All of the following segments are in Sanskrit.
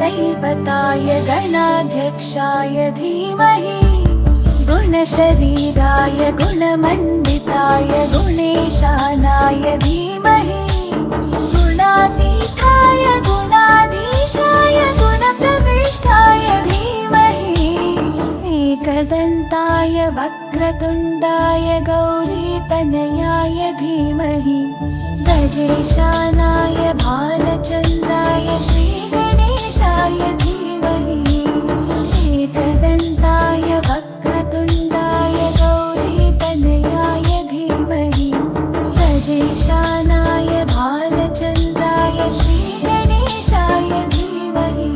गुरुदैवताय गणाध्यक्षाय धीमहि गुणशरीराय गुणमण्डिताय गुणेशानाय धीमहि गुणातीताय गुणाधीशाय गुणप्रविष्टाय धीमहि एकदन्ताय वक्रतुण्डाय गौरीतनयाय धीमहि गजेशानाय भालचन्द्राय श्रीगणेशाय धीमहि एकदन्ताय वक्रतुण्डाय गौरीतनयाय धीमहि गजेशानाय भालचन्द्राय श्रीगणेशाय धीमहि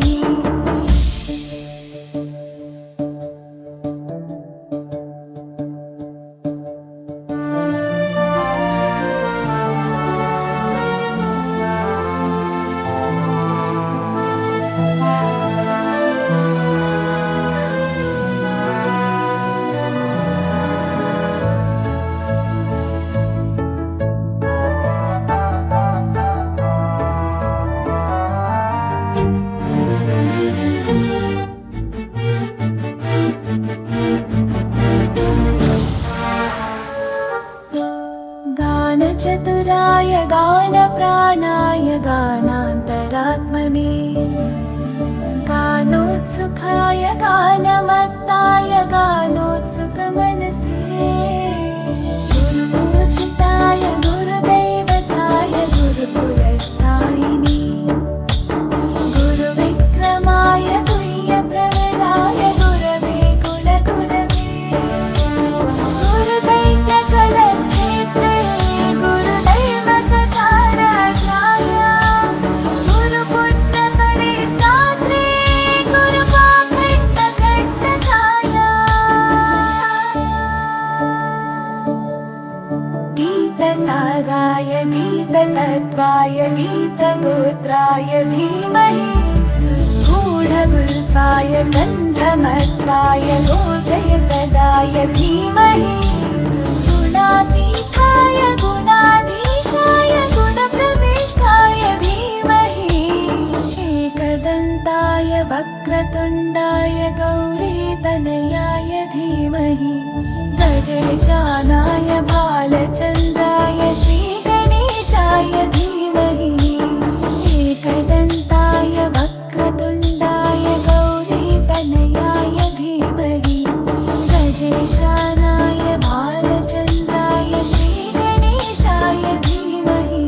गानचतुराय गानप्राणाय गानान्तरात्मने गानोत्सुकाय गानमत्ताय गानोत्सुकमनसे गुरुपूजिताय गुरुदैवताय गुरुपुरस्तायिने गुरुविक्रमाय गुह्यप्रवराय गुरवे कुलगुरवे गुरुदैत्यकलक्षेत्रे गुरुदैवसखाराध्याय गुरुपुत्रपरित्रात्रे गुरुपाखण्डकण्टकाय गीतसाराय गीततत्त्वाय गीतगोत्राय धीमहि गूढगुल्फाय गन्धमत्ताय गोचयप्रदाय धीमहि गुणातीताय गुणाधीशाय गुणप्रविष्टाय धीमहि एकदन्ताय वक्रतुण्डाय गौरीतनयाय धीमहि गजेशानाय भालचन्द्राय श्रीगणेशाय धीमहि एकदन्ताय वक्रतुण्डाय गौरीतनयाय धीमहि गजेशानाय भालचन्द्राय श्रीगणेशाय धीमहि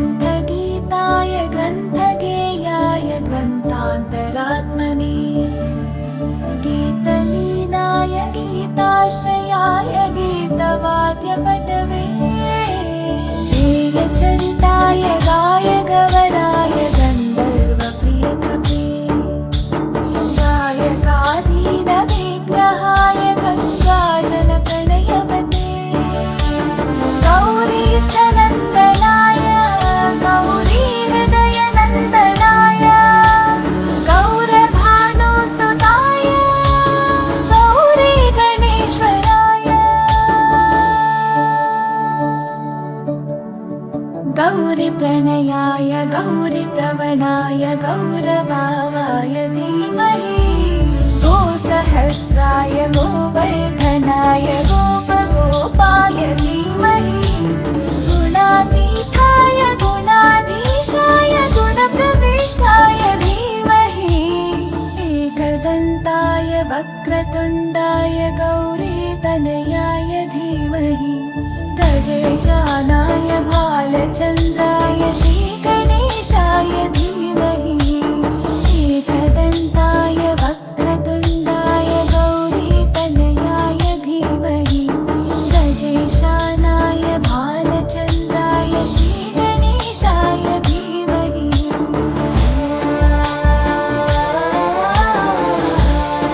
ग्रन्थगीताय ग्रन्थगेयाय ग्रन्थान्तरात्मने गीतलीनाय गीताश्रयाय गीतवाद्यपटवे गेयचरिताय गायगवराय गन्धर्वप्रियकृते गायकाधीनविग्रहाय गङ्गाजलप्रणयवते गौरीस्तनन्दनाय गौरीहृदयनन्दनाय गौरभानुसुताय गौरीगणेश्वराय गौरीप्रणयाय गौरीप्रवणाय गौरभावाय धीमहि गोसहस्राय गोवर्धनाय गोपगोपाय धीमहि गुणातीताय गुणाधीशाय गुणप्रविष्टाय धीमहि एकदन्ताय वक्रतुण्डाय गौरीतनयाय धीमहि गजेशानाय भालचन्द्राय श्री